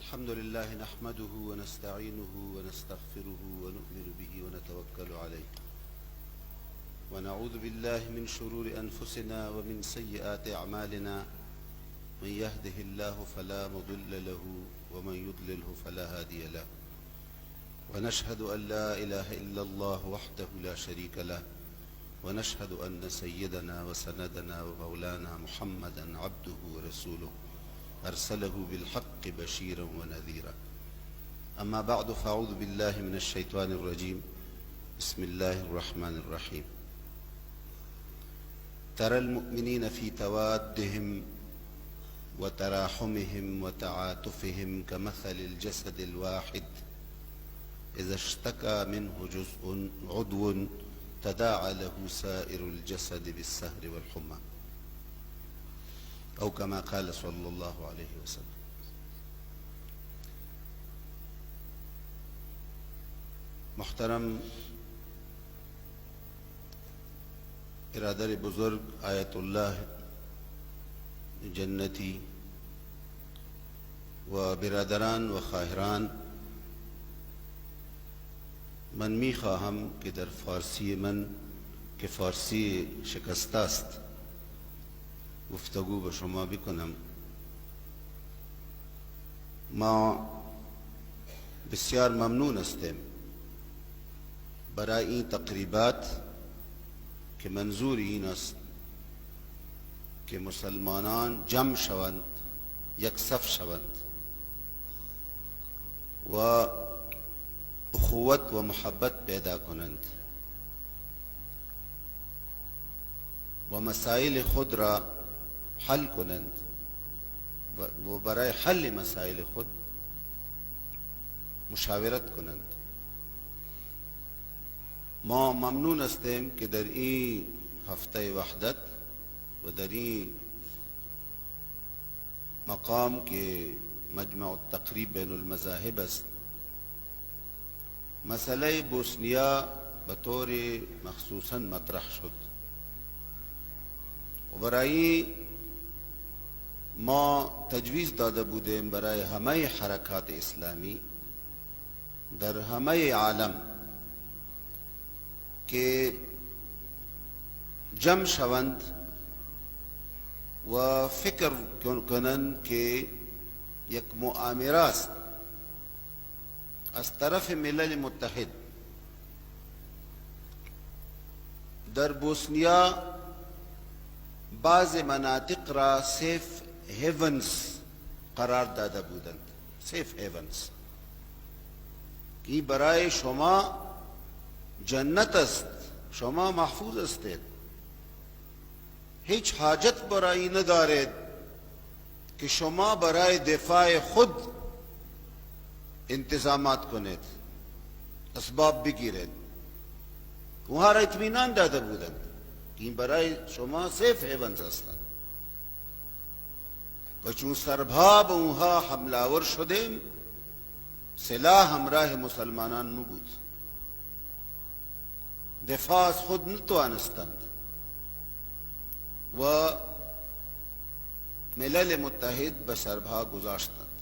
الحمدلله نحمده ونستعينه ونستغفره ونؤمن به ونتوكل عليه ونعوذ بالله من شرور أنفسنا ومن سيئات أعمالنا من يهده الله فلا مضل له ومن يضلله فلا هادي له ونشهد أن لا إله إلا الله وحده لا شريك له ونشهد أن سيدنا وسندنا ومولانا محمدا عبده ورسوله أرسله بالحق بشيرا ونذيرا. أما بعد فأعوذ بالله من الشيطان الرجيم. بسم الله الرحمن الرحيم. ترى المؤمنين في توادهم وتراحمهم وتعاطفهم كمثل الجسد الواحد إذا اشتكى منه جزء عضو تداعى له سائر الجسد بالسهر والحمى أو كما قال صلى الله عليه وسلم. محترم इरादर बुजुर्ग आयतुल्लाह जन्नती व बिरादरान व खाहिरान من میخواهم که در فارسی من که فارسی شکسته است گفتگو به شما بکنم. ما بسیار ممنون هستیم برای این تقریبات که منظور این است که مسلمانان جمع شوند، یک صف شوند و اخوت و محبت پیدا کنند و مسائل خود را حل کنند و برای حل مسائل خود مشاورت کنند. ما ممنون هستیم که در این هفته وحدت و در این مقام که مجمع التقریب بین المذاهب است مسئله بوسنیا به طور مخصوصا مطرح شد و برای ما تجویز داده بودیم برای همه حرکات اسلامی در همه عالم که جمع شوند و فکر کنند که یک مؤامره است از طرف ملل متحد در بوسنیا بعض مناطق را سیف هیونز قرار داده بودند. سیف هیونز که برای شما جنت است، شما محفوظ هستید، هیچ حاجت برای ندارید که شما برای دفاع خود انتظامات کنید، اسباب بگیرید. اونها را اطمینان داده بودند که این برای شما سیف هیونز هستند و چون سربها به اونها حمله آور شدیم سلاح همراه مسلمانان نبود، دفاع از خود نتوانستند و ملل متحد به سربها گذاشتند.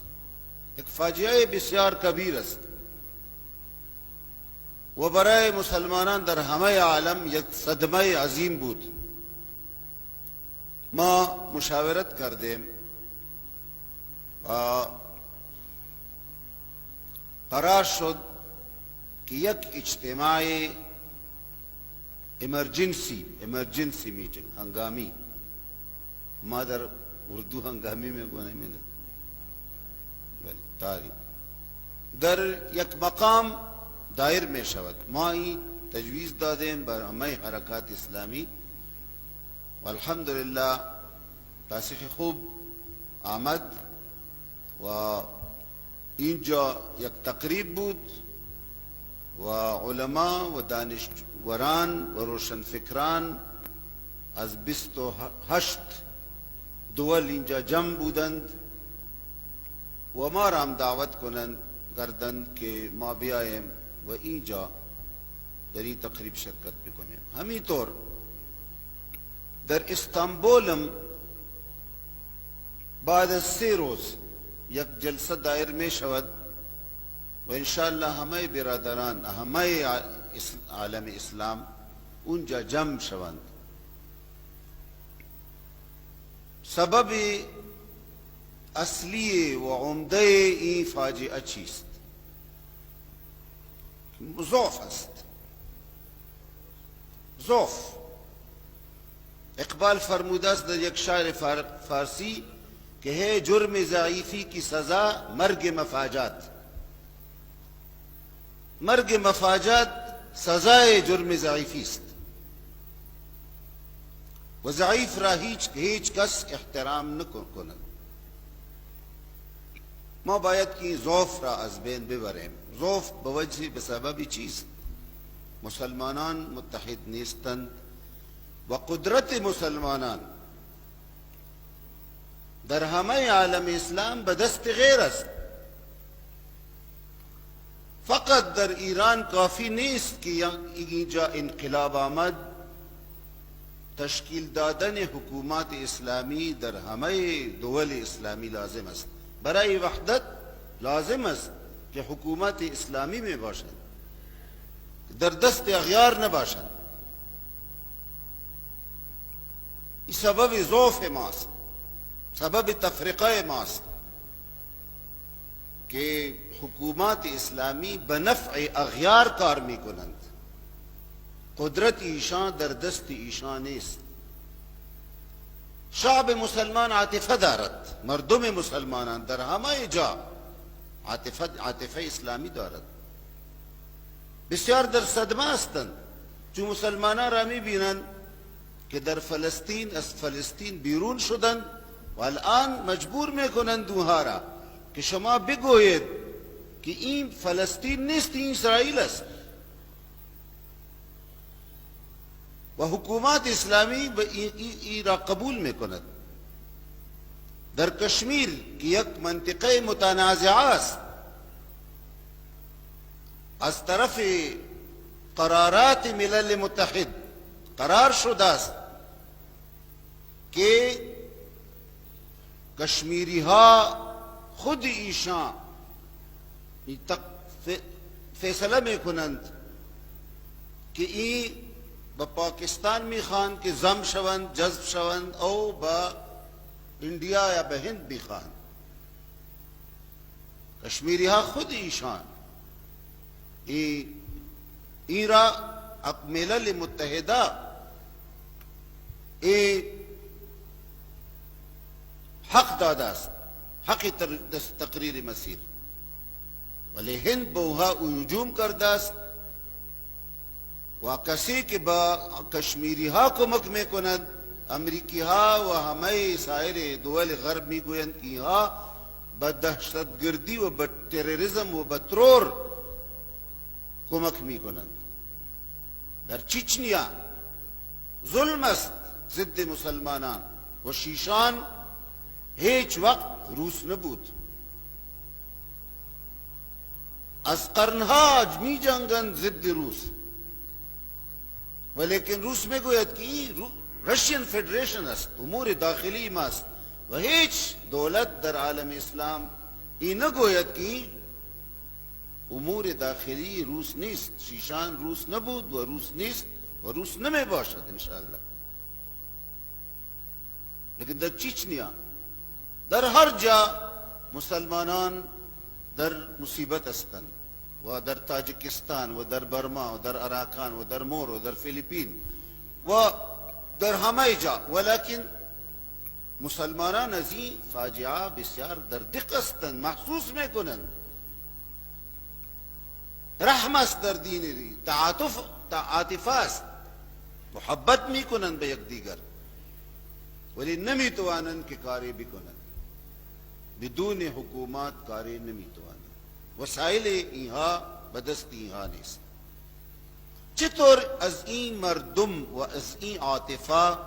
یک فاجعه بسیار کبیر است و برای مسلمانان در همه عالم یک صدمه عظیم بود. ما مشاورت کردیم و قرار شد که یک اجتماع ایمرجنسی میٹنگ ہنگامی، ما در اردو ہنگامی میں گونے میں تاری در یک مقام دایر میں شود. ما این تجویز دادیم بر همه حرکات اسلامی و الحمدلله پاسخ خوب آمد و اینجا یک تقریب بود و علما و دانشوران و روشنفکران از 28 دول اینجا جمع بودند و ما را هم دعوت کردند که ما بیاییم و اینجا در این تقریب شرکت بکنیم. همینطور در استانبول هم بعد از 3 روز یک جلسه دایر می شود و انشاءالله همه برادران همه عالم اسلام اونجا جمع شوند. سبب اصلی و عمده این فاجعه چیست؟ ضعف است. ضعف. اقبال فرموده است در یک شعر فارسی کہ ہے جرم ضعیفی کی سزا مرگ مفاجات. مرگ مفاجات سزای جرم ضعیفی است و ضعیف را هیچ کس احترام نکند. ما باید که این ضعف را از بین ببریم. ضعف به سبب چیست؟ مسلمانان متحد نیستند و قدرت مسلمانان در همه عالم اسلام به دست غیر است. فقط در ایران کافی نیست که اینجا انقلاب آمد. تشکیل دادن حکومت اسلامی در همه دول اسلامی لازم است. برای وحدت لازم است که حکومت اسلامی میں باشد، در دست اغیار نباشد. این سبب ضعف ماست، سبب تفرقه ماست که حکومت اسلامی به نفع اغیار کار می کنند. قدرت ایشان در دست ایشان نیست. شعب مسلمان عاطفه دارد. مردم مسلمانان در همه جا عاطفه اسلامی دارد. بسیار در صدمه هستند چون مسلمانان را می بینند که در فلسطین از فلسطین بیرون شدند و الان مجبور می کنند اونها را که شما بگویید که این فلسطین نیست، این اسرائیل است. و حکومت اسلامی ای را قبول می کند. در کشمیر که یک منطقه متنازعه است، از طرف قرارات ملل متحد قرار شده است که کشمیری ها خود ایشان فیصله می کنند که این با پاکستان می خوان که ضم شوند، جذب شوند او با انڈیا یا به هند می خوان. کشمیری ها خود ایشان این را ملل متحده حق داده است، حق تقریر مسیر، ولی هند به اونها هجوم کرده است و کسی که با کشمیری ها کمک میکند امریکی ها و همه سایر دول غرب میگویند که اینها به دهشتگردی و به تروریسم و به ترور کمک میکنند. در چچنیا ظلم است ضد مسلمانان و شیشان هیچ وقت روس نبود. از قرنها می جنگند ضد روس، ولیکن روس می گوید که این رشین فدریشن است، امور داخلی ماست و هیچ دولت در عالم اسلام این نگوید که امور داخلی روس نیست. شیشان روس نبود و روس نیست و روس نمی باشد انشاءالله. لیکن در چچنیا در هر جا مسلمانان در مصیبت هستند و در تاجکستان و در برما و در اراکان و در مور و در فیلیپین و در همه جا، ولیکن مسلمانان از این فاجعه بسیار در دق هستند، محسوس میکنند. رحم است در دین دی، تعاطف است، محبت میکنند به یک دیگر، ولی نمیتوانند که کاری بکنند. بدون حکومت کاری نمیتوانند. وسایل اینها به دست اینها نیست. چطور از این مردم و از این عاطفه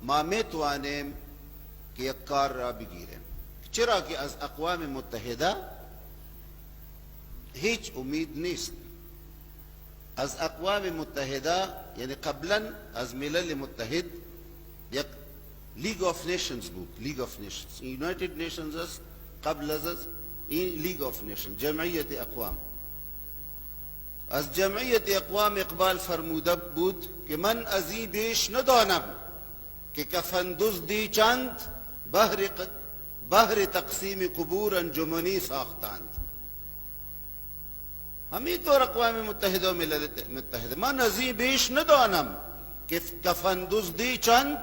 ما میتوانیم که یک کار را بگیریم؟ چرا که از اقوام متحده هیچ امید نیست. از اقوام متحده یعنی قبلا از ملل متحد یک لیگ آف نیشنز بود. لیگ آف نیشنز یونایتد نیشنز است قبل از این لیگ آف نیشن، جمعیت اقوام. از جمعیت اقوام اقبال فرموده بود که من از این بیش ندانم که کفن دزدی چند بهر تقسیم قبور انجمنی ساختند. همینطور اقوام متحده و ملت متحده، من از این بیش ندانم که کفن دزدی چند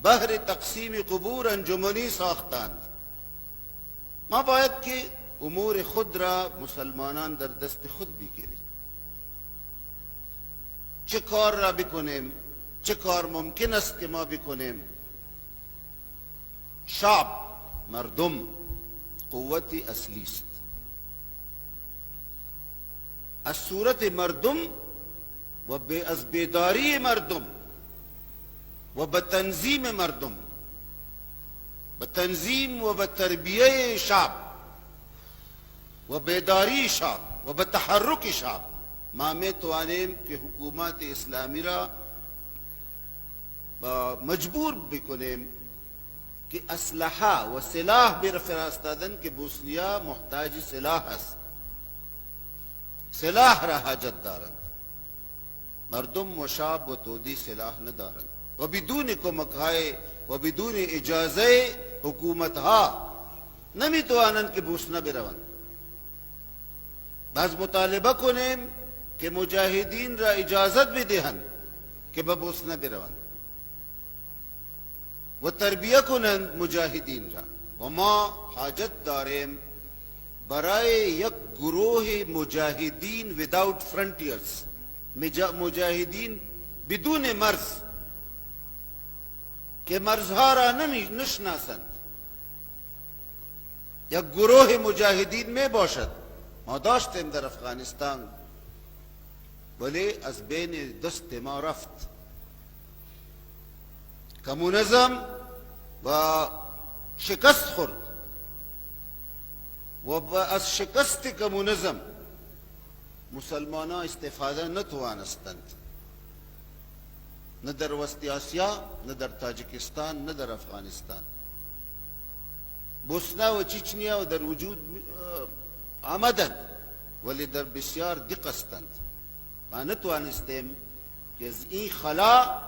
بهر تقسیم قبور انجمنی ساختند. ما باید که امور خود را مسلمانان در دست خود بگیریم. چه کار را بکنیم، چه کار ممکن است که ما بکنیم. شعب، مردم قوت اصلی است. از صورت مردم و از بیداری مردم و به تنظیم مردم، به تنظیم و به تربیه شعب و بیداری شعب و به تحرک شعب، ما میتوانیم که حکومت اسلامی را مجبور بکنیم که اسلحه و سلاح برفرستادن که بوسنیا محتاج سلاح است. سلاح را حاجت دارند. مردم و شعب و تودی سلاح ندارند و بدون کمک‌های و بدون اجازه حکومتها نمیتوانند که بوسنه بروند. باز مطالبه کنیم که مجاهدین را اجازت بدهند که به بوسنه بروند و تربیه کنند مجاهدین را. و ما حاجت داریم برای یک گروه مجاهدین without frontiers، مجاهدین بدون مرز که مرزها را نشناسند. یک گروه مجاهدین می باشد. ما داشتیم در افغانستان ولی از بین دست ما رفت. کمونیسم و شکست خورد و از شکست کمونیسم مسلمانان استفاده نتوانستند، نه در وسط آسیا، نه در تاجیکستان، نه در افغانستان. بوسنه و چچنیا و در وجود آمدند ولی در بسیار دق هستند. ما نتوانستیم که از این خلا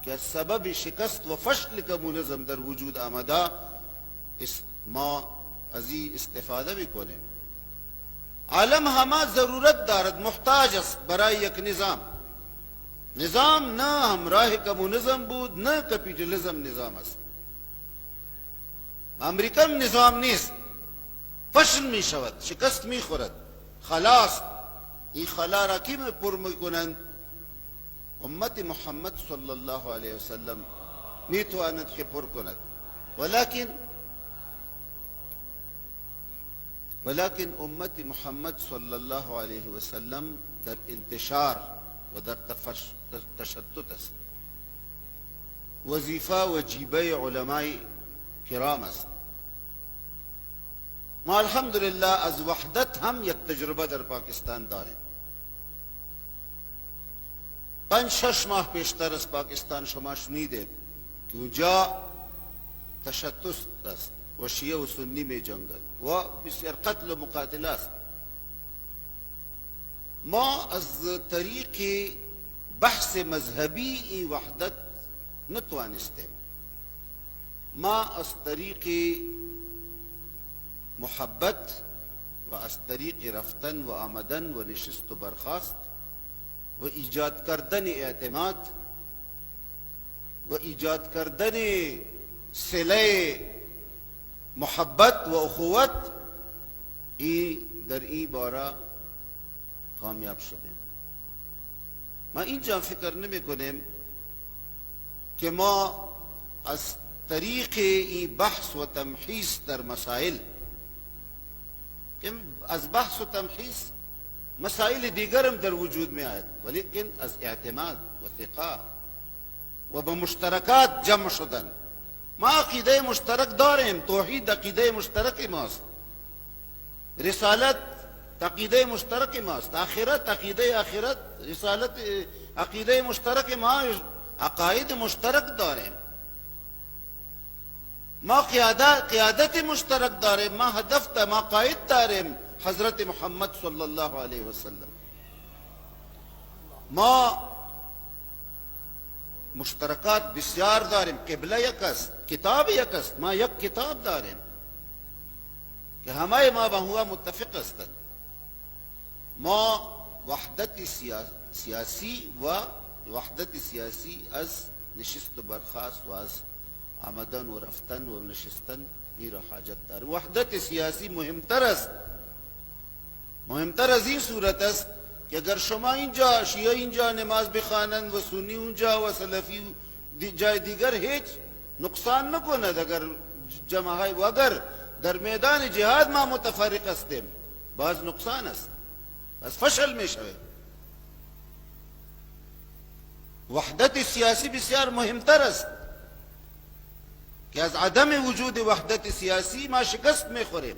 که از سبب شکست و فشل کمونیسم در وجود آمده ما از این استفاده بکنیم. عالم همه ضرورت دارد، محتاج است برای یک نظام نه همراه کمونیسم بود نه کپیتالیسم نظام است. امریکا نظام نیست، فشل می شود، شکست می خورد، خلاص. این خلا را کی پر می کنند؟ امت محمد صلی الله علیه وسلم می تواند که پر کند. ولكن امت محمد صلی الله علیه وسلم در انتشار و در تشتت است. وظیفه و جیبه علماء کرام است. ما الحمدلله از وحدت هم یک تجربه در پاکستان داریم. 5-6 ماه پیشتر از پاکستان شما شنیدید که اونجا تشتت است و شیعه و سنی می جنگند و بسیار قتل و مقاتله است. ما از طریق بحث مذهبی این وحدت نتوانستیم. ما از طریق محبت و از طریق رفتن و آمدن و نشست و برخاست و ایجاد کردن اعتماد و ایجاد کردن صله محبت و اخوت در این باره کامیاب شدیم. ما اینجا فکر نمی کنیم که ما از طریق این بحث و تمحیص در مسائل، که از بحث و تمحیص مسائل دیگرم در وجود می آید، ولیکن از اعتماد و ثقه و به مشترکات جمع شدن. ما عقیده مشترک داریم، توحید عقیده مشترک ماست، رسالت عقیده مشترک ماست، آخرت عقیده آخرت، رسالت عقیده مشترک ما، عقاید مشترک داریم. ما قیادت مشترک داریم، ما هدف تا ما قائد داریم حضرت محمد صلی الله علیه وسلم. ما مشترکات بسیار داریم، قبله یک است، کتاب یک است، ما یک کتاب داریم که همه ما به هوا متفق هستند. ما وحدت سیاسی و وحدت سیاسی از نشست و برخاست و از آمدن و رفتن و نشستن این حاجت دار. وحدت سیاسی مهمتر است، مهمتر از این صورت است که اگر شما اینجا شیعه اینجا نماز بخوانند و سنی اونجا و سلفی جای دیگر هیچ نقصان نکند. اگر جماعی و اگر در میدان جهاد ما متفرق هستیم باز نقصان است، بس فشل می شود. وحدت سیاسی بسیار مهمتر است که از عدم وجود وحدت سیاسی ما شکست می خوریم.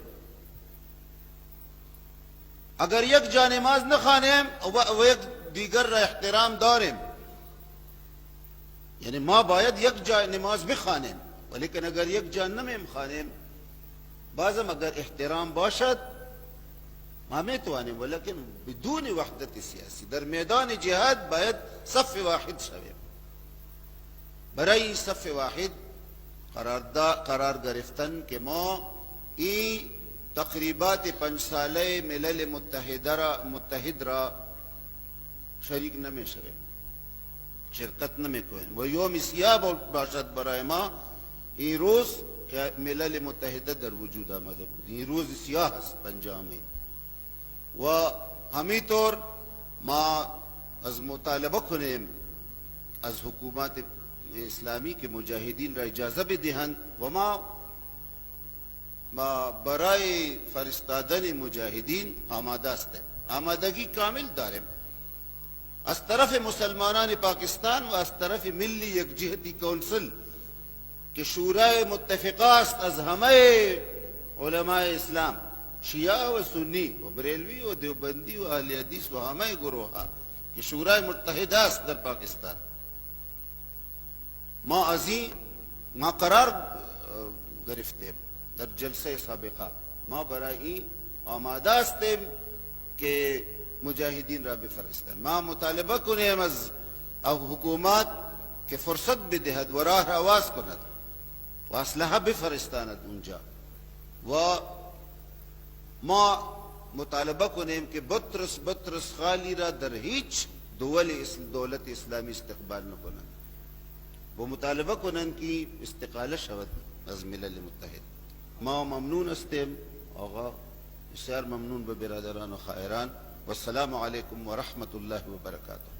اگر یک جا نماز نخوانیم و یک دیگر را احترام داریم، یعنی ما باید یک جا نماز بخوانیم ولیکن اگر یک جا نمیم خوانیم بازم اگر احترام باشد ما میتوانیم، ولیکن بدون وحدت سیاسی در میدان جهاد باید صف واحد شویم. برای صف واحد قرار گرفتن که ما این تقریبات 5 ساله ملل متحد را شریک نمی شویم، شرکت نمی کنیم و یوم سیاه باشد برای ما این روز که ملل متحده در وجود آمده بود. این روز سیاه است 5 می و همینطور ما از مطالبه کنیم از حکومت اسلامی که مجاهدین را اجازه بدهند و ما برای فرستادن مجاهدین آماده هستیم، آمادگی کامل داریم از طرف مسلمانان پاکستان و از طرف ملی یکجهتی کونسل که شورای متفقه است از همه علماء اسلام، شیعه و سنی و بریلوی و دیوبندی و اهل حدیث و همه گروه ها که شورای متحده است در پاکستان. ما از این ما قرار گرفتیم در جلسه سابقه، ما برای این آماده هستیم که مجاهدین را بفرستند. ما مطالبه کنیم از حکومت که فرصت بدهد و راه را آواز کند و اسلحه بفرستاند اونجا و ما مطالبه کنیم که بطرس خالی را در هیچ دولت اسلامی استقبال نکنند و مطالبه کنند که استقاله شود از ملل متحد. ما ممنون هستیم آقا، بسیار ممنون به برادران و خائران. والسلام علیکم و رحمت الله و برکاته.